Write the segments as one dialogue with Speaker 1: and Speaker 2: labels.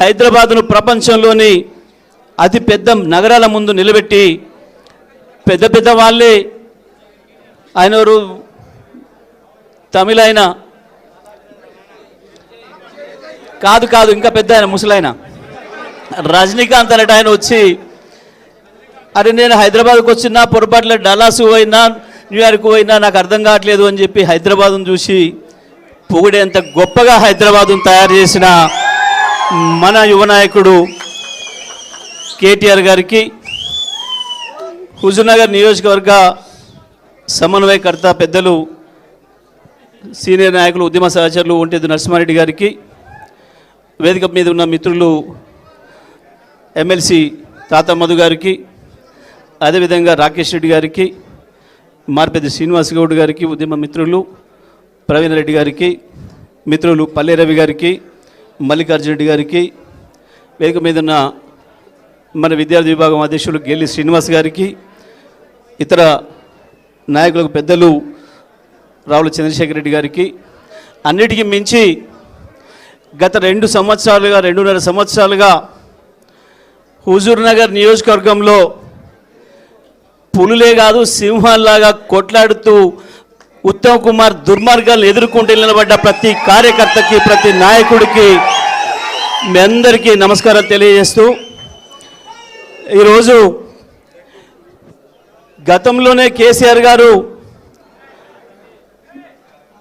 Speaker 1: హైదరాబాదును ప్రపంచంలోని అతి పెద్ద నగరాల ముందు నిలబెట్టి పెద్ద పెద్ద వాళ్ళే ఆయనవరు తమిళ ఆయన కాదు ఇంకా పెద్ద ఆయన ముసలాయన రజనీకాంత్ అనేట ఆయన వచ్చి అరే నేను హైదరాబాద్కు వచ్చినా పొరపాట్ల డల్లాస్ పోయినా న్యూయార్క్ పోయినా నాకు అర్థం కావట్లేదు అని చెప్పి హైదరాబాద్ను చూసి పొగిడేంత గొప్పగా హైదరాబాద్ను తయారు చేసిన మన యువ నాయకుడు కేటీఆర్ గారికి హుజూర్నగర్ నియోజకవర్గ సమన్వయకర్త పెద్దలు సీనియర్ నాయకులు ఉద్యమ సహచరులు ఒంటేరు నరసింహారెడ్డి గారికి, వేదిక మీద ఉన్న మిత్రులు ఎమ్మెల్సీ తాత మధు గారికి, అదేవిధంగా రాకేష్ రెడ్డి గారికి, మార్పెద్ది శ్రీనివాస్ గౌడ్ గారికి, ఉద్యమ మిత్రులు ప్రవీణ్ రెడ్డి గారికి, మిత్రులు పల్లె రవి గారికి, మల్లికార్జున రెడ్డి గారికి, వేదిక మీద ఉన్న మన విద్యార్థి విభాగం అధ్యక్షులు గెల్లి శ్రీనివాస్ గారికి, ఇతర నాయకులకు పెద్దలు రావుల చంద్రశేఖర్ రెడ్డి గారికి, అన్నిటికీ మించి గత 2 సంవత్సరాలుగా 2.5 సంవత్సరాలుగా హుజూర్నగర్ నియోజకవర్గంలో పులులే కాదు సింహాల్లాగా కొట్లాడుతూ ఉత్తమ్ కుమార్ దుర్మార్గాలను ఎదుర్కొంటూ నిలబడ్డ ప్రతి కార్యకర్తకి, ప్రతి నాయకుడికి మీ అందరికీ నమస్కారం తెలియజేస్తూ, ఈరోజు గతంలోనే కేసీఆర్ గారు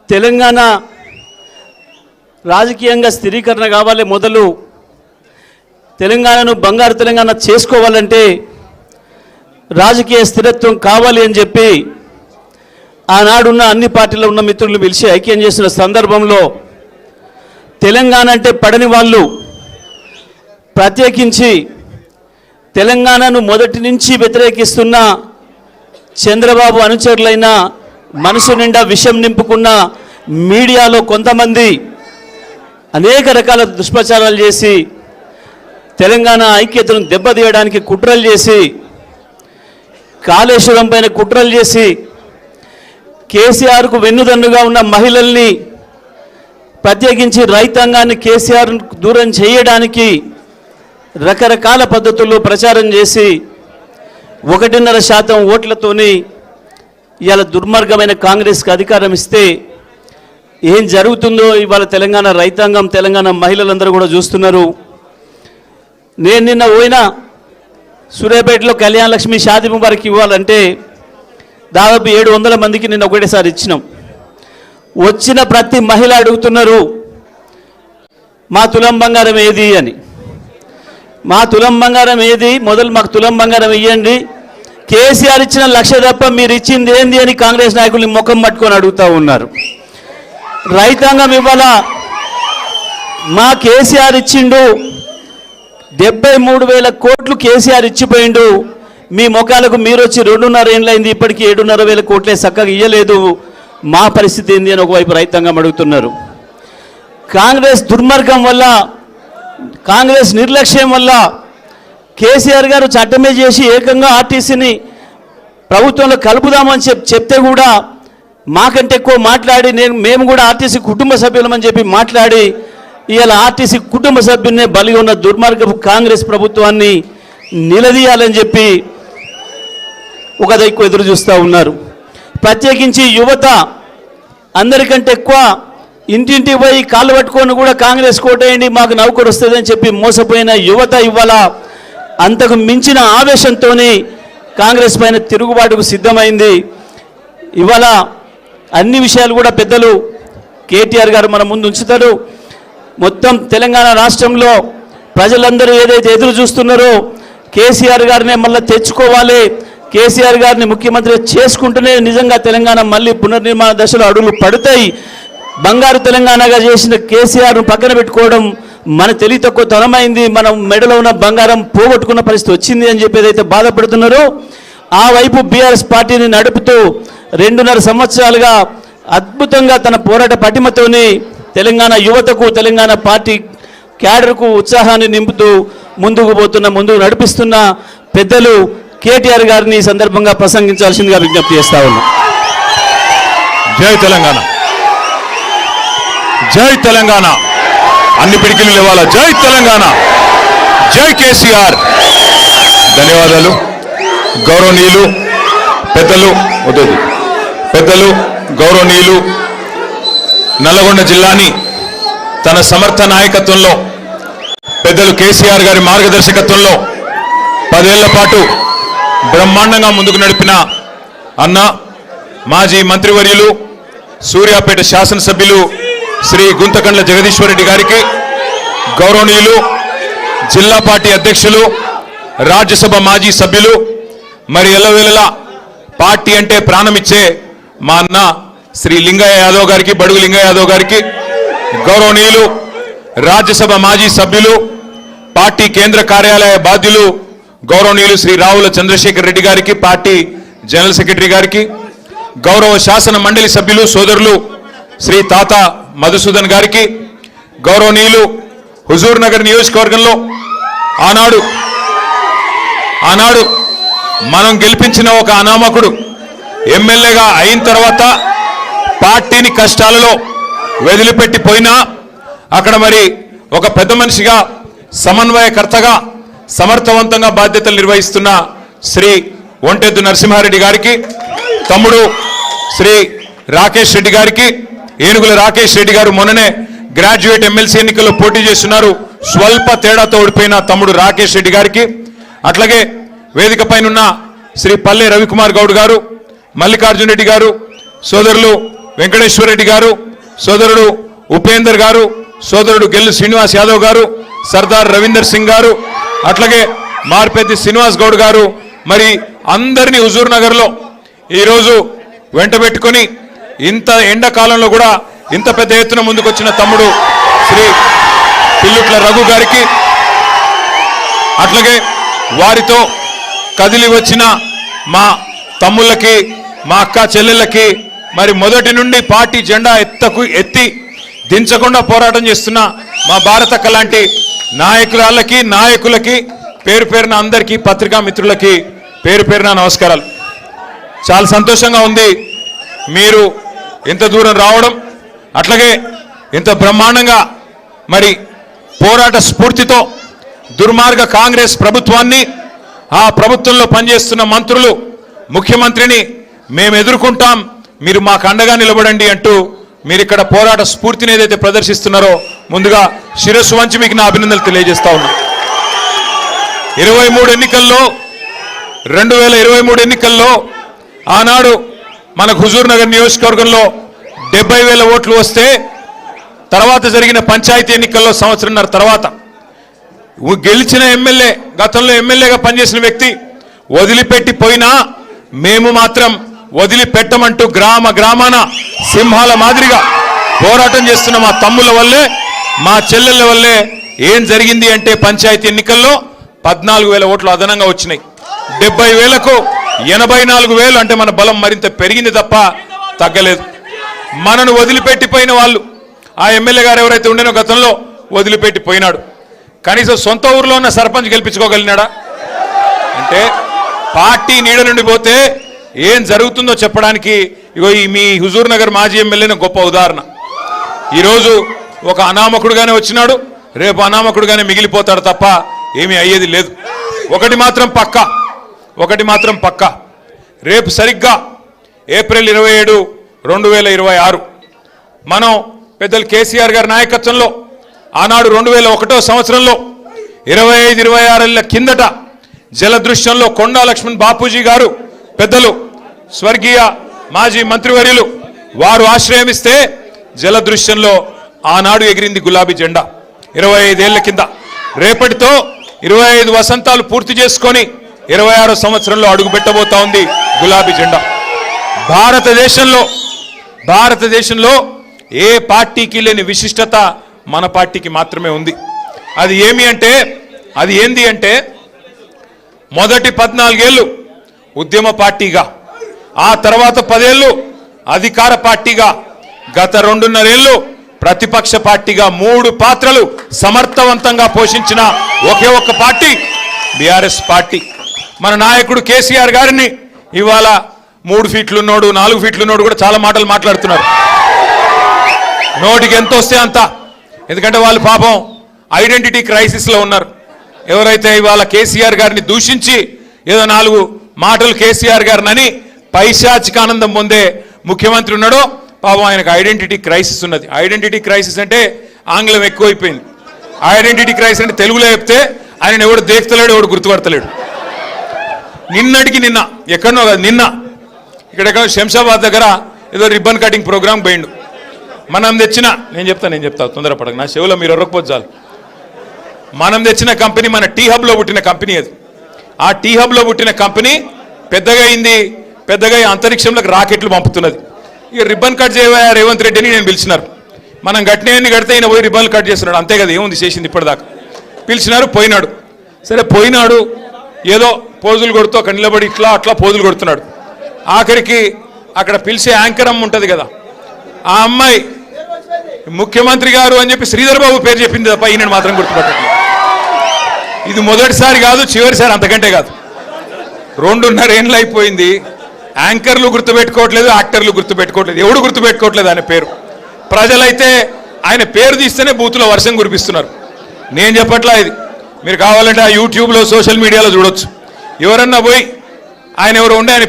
Speaker 1: తెలంగాణ రాజకీయంగా స్థిరీకరణ కావాలి, మొదలు తెలంగాణను బంగారు తెలంగాణ చేసుకోవాలంటే రాజకీయ స్థిరత్వం కావాలి అని చెప్పి ఆనాడున్న అన్ని పార్టీలో ఉన్న మిత్రులు పిలిచి ఐక్యం చేసిన సందర్భంలో తెలంగాణ అంటే పడని వాళ్ళు, ప్రత్యేకించి తెలంగాణను మొదటి నుంచి వ్యతిరేకిస్తున్న చంద్రబాబు అనుచరులైన మనసు నిండా విషం నింపుకున్న మీడియాలో కొంతమంది అనేక రకాల దుష్ప్రచారాలు చేసి తెలంగాణ ఐక్యతను దెబ్బతీయడానికి కుట్రలు చేసి, కాళేశ్వరం పైన కుట్రలు చేసి, కేసీఆర్కు వెన్నుదన్నుగా ఉన్న మహిళల్ని, ప్రత్యేకించి రైతాంగాన్ని కేసీఆర్ దూరం చేయడానికి రకరకాల పద్ధతుల్లో ప్రచారం చేసి 1.5% ఓట్లతోని ఇవాళ దుర్మార్గమైన కాంగ్రెస్కి అధికారం ఇస్తే ఏం జరుగుతుందో ఇవాళ తెలంగాణ రైతాంగం, తెలంగాణ మహిళలందరూ కూడా చూస్తున్నారు. నేను నిన్న పోయినా సూర్యాపేటలో కళ్యాణ లక్ష్మి షాదీ ముబారక్ ఇవ్వాలంటే దాదాపు 700 మందికి నిన్న ఒకటేసారి ఇచ్చినాం. వచ్చిన ప్రతి మహిళ అడుగుతున్నారు మా తులం బంగారం ఏది అని. మా తులం బంగారం ఏది, మొదలు మాకు తులం బంగారం ఇవ్వండి, కేసీఆర్ ఇచ్చిన 1,00,000 తప్ప మీరు ఇచ్చింది ఏంది అని కాంగ్రెస్ నాయకుల్ని ముఖం పట్టుకొని అడుగుతూ ఉన్నారు. రైతాంగం ఇవాళ మా కేసీఆర్ ఇచ్చిండు 73,000 కోట్లు కేసీఆర్ ఇచ్చిపోయిండు, మీ ముఖాలకు మీరు వచ్చి 2.5 ఏళ్ళైంది, ఇప్పటికీ 7,500 కోట్లే చక్కగా ఇయ్యలేదు, మా పరిస్థితి ఏంది అని ఒకవైపు రైతాంగం అడుగుతున్నారు. కాంగ్రెస్ దుర్మార్గం వల్ల, కాంగ్రెస్ నిర్లక్ష్యం వల్ల కేసీఆర్ గారు చట్టమే చేసి ఏకంగా ఆర్టీసీని ప్రభుత్వంలో కలుపుదామని చెప్తే కూడా మాకంటే ఎక్కువ మాట్లాడి మేము కూడా ఆర్టీసీ కుటుంబ సభ్యులమని చెప్పి మాట్లాడి ఇవాళ ఆర్టీసీ కుటుంబ సభ్యున్నే బలి ఉన్న దుర్మార్గపు కాంగ్రెస్ ప్రభుత్వాన్ని నిలదీయాలని చెప్పి ఒక దిక్కు ఎదురు చూస్తూ ఉన్నారు. ప్రత్యేకించి యువత అందరికంటే ఎక్కువ ఇంటింటికి పోయి కాళ్ళు పట్టుకొని కూడా కాంగ్రెస్ కోటేయండి మాకు నౌకరు వస్తుందని చెప్పి మోసపోయిన యువత ఇవాళ అంతకు మించిన ఆవేశంతో కాంగ్రెస్ పైన తిరుగుబాటుకు సిద్ధమైంది. ఇవాళ అన్ని విషయాలు కూడా పెద్దలు కేటీఆర్ గారు మన ముందు ఉంచుతారు. మొత్తం తెలంగాణ రాష్ట్రంలో ప్రజలందరూ ఏదైతే ఎదురు చూస్తున్నారో కేసీఆర్ గారినే మళ్ళీ తెచ్చుకోవాలి, కేసీఆర్ గారిని ముఖ్యమంత్రి చేసుకుంటూనే నిజంగా తెలంగాణ మళ్ళీ పునర్నిర్మాణ దశలో అడుగులు పడతాయి. బంగారు తెలంగాణగా చేసిన కేసీఆర్ను పక్కన పెట్టుకోవడం మన తెలివి తక్కువ తనమైంది, మనం మెడలో ఉన్న బంగారం పోగొట్టుకున్న పరిస్థితి వచ్చింది అని చెప్పి ఏదైతే బాధపడుతున్నారో ఆ వైపు బీఆర్ఎస్ పార్టీని నడుపుతూ 2.5 సంవత్సరాలుగా అద్భుతంగా తన పోరాట పటిమతోని తెలంగాణ యువతకు, తెలంగాణ పార్టీ క్యాడర్కు ఉత్సాహాన్ని నింపుతూ ముందుకు నడిపిస్తున్న పెద్దలు కేటీఆర్ గారిని ఈ సందర్భంగా ప్రసంగించాల్సిందిగా విజ్ఞప్తి చేస్తా ఉన్నాం.
Speaker 2: జై తెలంగాణ, జై తెలంగాణ. అన్ని పిడికిలు లేవాలా. జై తెలంగాణ, జై కేసీఆర్. ధన్యవాదాలు. గౌరవనీయులు పెద్దలు గౌరవనీయులు నల్లగొండ జిల్లాని తన సమర్థ నాయకత్వంలో పెద్దలు కేసీఆర్ గారి మార్గదర్శకత్వంలో 10 ఏళ్ల పాటు బ్రహ్మాండంగా ముందుకు నడిపిన అన్న మాజీ మంత్రివర్యులు సూర్యాపేట శాసనసభ్యులు శ్రీ గుంతకండ్ల జగదీశ్వరరెడ్డి గారికి, గౌరవనీయులు జిల్లా పార్టీ అధ్యక్షులు రాజ్యసభ మాజీ సభ్యులు మరి ఎల్లవేళలా పార్టీ అంటే ప్రాణమిచ్చే మా అన్న శ్రీ లింగయ్య యాదవ్ గారికి, బడుగు లింగయ్య యాదవ్ గారికి, గౌరవనీయులు రాజ్యసభ మాజీ సభ్యులు పార్టీ కేంద్ర కార్యాలయ బాధ్యులు గౌరవనీయులు శ్రీ రావుల చంద్రశేఖర్ రెడ్డి గారికి, పార్టీ జనరల్ సెక్రటరీ గారికి, గౌరవ శాసన మండలి సభ్యులు సోదరులు శ్రీ తాత మధుసూదన్ గారికి, గౌరవనీయులు హుజూర్ నగర్ నియోజకవర్గంలో ఆనాడు మనం గెలిపించిన ఒక అనామకుడు ఎమ్మెల్యేగా అయిన తర్వాత పార్టీని కష్టాలలో వదిలిపెట్టిపోయినా అక్కడ మరి ఒక పెద్ద మనిషిగా సమన్వయకర్తగా సమర్థవంతంగా బాధ్యతలు నిర్వహిస్తున్న శ్రీ ఒంటెద్దు నరసింహారెడ్డి గారికి, తమ్ముడు శ్రీ రాకేష్ రెడ్డి గారికి, ఏనుగుల రాకేష్ రెడ్డి గారు మొన్ననే గ్రాడ్యుయేట్ ఎమ్మెల్సీ ఎన్నికల్లో పోటీ చేస్తున్నారు, స్వల్ప తేడాతో ఓడిపోయిన తమ్ముడు రాకేష్ రెడ్డి గారికి, అట్లాగే వేదిక పైన శ్రీ పల్లె రవికుమార్ గౌడ్ గారు, మల్లికార్జున రెడ్డి గారు, సోదరులు వెంకటేశ్వర రెడ్డి గారు, సోదరుడు ఉపేందర్ గారు, సోదరుడు గెల్లు శ్రీనివాస్ యాదవ్ గారు, సర్దార్ రవీందర్ సింగ్ గారు, అట్లాగే మార్పెద్ది శ్రీనివాస్ గౌడ్ గారు, మరి అందరినీ హుజూర్ నగర్లో ఈరోజు వెంట పెట్టుకొని ఇంత ఎండాకాలంలో కూడా ఇంత పెద్ద ఎత్తున ముందుకొచ్చిన తమ్ముడు శ్రీ పిల్లుట్ల రఘు గారికి, అట్లాగే వారితో కదిలి వచ్చిన మా తమ్ముళ్ళకి, మా అక్క చెల్లెళ్ళకి, మరి మొదటి నుండి పార్టీ జెండా ఎత్తి దించకుండా పోరాటం చేస్తున్న మా భారతక్క లాంటి నాయకులకి పేరు పేరున అందరికీ, పత్రికా మిత్రులకి పేరు పేరున నమస్కారాలు. చాలా సంతోషంగా ఉంది మీరు ఇంత దూరం రావడం, అట్లాగే ఇంత బ్రహ్మాండంగా మరి పోరాట స్ఫూర్తితో దుర్మార్గ కాంగ్రెస్ ప్రభుత్వాన్ని, ఆ ప్రభుత్వంలో పనిచేస్తున్న మంత్రులు, ముఖ్యమంత్రిని మేము ఎదుర్కొంటాం, మీరు మాకు అండగా నిలబడండి అంటూ మీరు ఇక్కడ పోరాట స్ఫూర్తిని ఏదైతే ప్రదర్శిస్తున్నారో ముందుగా శిరస్సు వంచి మీకు నా అభినందనలు తెలియజేస్తా ఉన్నా. 2023 ఎన్నికల్లో ఆనాడు మనకు హుజూర్ నగర్ నియోజకవర్గంలో 70,000 ఓట్లు వస్తే తర్వాత జరిగిన పంచాయతీ ఎన్నికల్లో సంవత్సరంన్నర తర్వాత గెలిచిన ఎమ్మెల్యే, గతంలో ఎమ్మెల్యేగా పనిచేసిన వ్యక్తి వదిలిపెట్టిపోయినా మేము మాత్రం వదిలిపెట్టమంటూ గ్రామాన సింహాల మాదిరిగా పోరాటం చేస్తున్న మా తమ్ముల వల్లే, మా చెల్లెళ్ళ వల్లే ఏం జరిగింది అంటే పంచాయతీ ఎన్నికల్లో 14,000 ఓట్లు అదనంగా వచ్చినాయి. 70,000కు 84,000 అంటే మన బలం మరింత పెరిగింది తప్ప తగ్గలేదు. మనను వదిలిపెట్టిపోయిన వాళ్ళు, ఆ ఎమ్మెల్యే గారు ఎవరైతే ఉండేనో గతంలో వదిలిపెట్టిపోయినాడు, కనీసం సొంత ఊర్లో ఉన్న సర్పంచ్ గెలిపించుకోగలిగినాడా అంటే పార్టీ నీడ నుండి పోతే ఏం జరుగుతుందో చెప్పడానికి ఇగో ఈ మీ హుజూర్ నగర్ మాజీ ఎమ్మెల్యేని గొప్ప ఉదాహరణ. ఈరోజు ఒక అనామకుడుగానే వచ్చినాడు, రేపు అనామకుడుగానే మిగిలిపోతాడు తప్ప ఏమీ అయ్యేది లేదు. ఒకటి మాత్రం పక్కా, రేపు సరిగ్గా ఏప్రిల్ 27, 2026 మనం పెద్దలు కేసీఆర్ గారి నాయకత్వంలో ఆనాడు 2001వ సంవత్సరంలో 25-26 ఏళ్ల కిందట జలదృశ్యంలో కొండా లక్ష్మణ్ బాపూజీ గారు, పెద్దలు స్వర్గీయ మాజీ మంత్రివర్యులు వారు ఆశ్రయమిస్తే జలదృశ్యంలో ఆనాడు ఎగిరింది గులాబీ జెండా. 25 ఏళ్ల కింద రేపటితో 25 వసంతాలు పూర్తి చేసుకొని 26వ సంవత్సరంలో అడుగు పెట్టబోతా ఉంది గులాబీ జెండా. భారతదేశంలో ఏ పార్టీకి లేని విశిష్టత మన పార్టీకి మాత్రమే ఉంది. అది ఏంది అంటే మొదటి 14 ఏళ్ళు ఉద్యమ పార్టీగా, ఆ తర్వాత 10 ఏళ్ళు అధికార పార్టీగా, గత 2.5 ఏళ్ళు ప్రతిపక్ష పార్టీగా 3 పాత్రలు సమర్థవంతంగా పోషించిన ఒకే ఒక్క పార్టీ బీఆర్ఎస్ పార్టీ. మన నాయకుడు కేసీఆర్ గారిని ఇవాళ 3 ఫీట్లు ఉన్నోడు, 4 ఫీట్లు ఉన్నోడు కూడా చాలా మాటలు మాట్లాడుతున్నారు. నోటికి ఎంత వస్తే అంత ఎందుకంటే వాళ్ళు పాపం ఐడెంటిటీ క్రైసిస్లో ఉన్నారు. ఎవరైతే ఇవాళ కేసీఆర్ గారిని దూషించి ఏదో 4 మాటలు కేసీఆర్ గారిని పైశాచికానందం పొందే ముఖ్యమంత్రి ఉన్నాడో పాపం ఆయనకు ఐడెంటిటీ క్రైసిస్ ఉన్నది. ఐడెంటిటీ క్రైసిస్ అంటే ఆంగ్లం ఎక్కువైపోయింది. ఐడెంటిటీ క్రైసిస్ అంటే తెలుగులో చెప్తే ఆయన ఎవడు దేక్తలేడు, ఎవడు గుర్తుపడతలేడు. నిన్నటికి నిన్న ఎక్కడనో కాదు, నిన్న ఇక్కడ శంషాబాద్ దగ్గర ఏదో రిబ్బన్ కటింగ్ ప్రోగ్రామ్ పోయిండు. మనం తెచ్చిన నేను చెప్తా తొందరపడక, నా చెవులో మీరు ఎర్రకపోతే చాలు. మనం తెచ్చిన కంపెనీ మన టీ హబ్లో పుట్టిన కంపెనీ అది. ఆ టీ హబ్లో పుట్టిన కంపెనీ పెద్దగా అయింది, పెద్దగా అంతరిక్షంలోకి రాకెట్లు పంపుతున్నది. ఇక రిబ్బన్ కట్ చేయవా రేవంత్ రెడ్డి అని నేను పిలిచినారు. మనం గట్టినవన్నీ కడితే ఈయన పోయి రిబ్బన్లు కట్ చేస్తున్నాడు, అంతే కదా, ఏముంది చేసింది ఇప్పటిదాకా. పిలిచినారు, పోయినాడు. సరే పోయినాడు, ఏదో పోజులు కొడుతూ అక్కడ నిలబడి ఇట్లా అట్లా పోజులు కొడుతున్నాడు. ఆఖరికి అక్కడ పిలిచే యాంకర్ అమ్మ ఉంటుంది కదా, ఆ అమ్మాయి ముఖ్యమంత్రి గారు అని చెప్పి శ్రీధర్ బాబు పేరు చెప్పింది తప్ప ఈయన మాత్రం గుర్తుపట్టట్లేదు. ఇది మొదటిసారి కాదు, చివరిసారి, అంతకంటే కాదు. 2.5 ఏళ్ళు అయిపోయింది. యాంకర్లు గుర్తుపెట్టుకోవట్లేదు, యాక్టర్లు గుర్తుపెట్టుకోవట్లేదు, ఎవడు గుర్తుపెట్టుకోవట్లేదు ఆయన పేరు. ప్రజలైతే ఆయన పేరు తీస్తేనే బూతులో వర్షం కురిపిస్తున్నారు. నేను చెప్పట్లా ఇది, మీరు కావాలంటే ఆ యూట్యూబ్లో సోషల్ మీడియాలో చూడొచ్చు. ఎవరన్నా పోయి ఆయన ఎవరు ఉండే ఆయన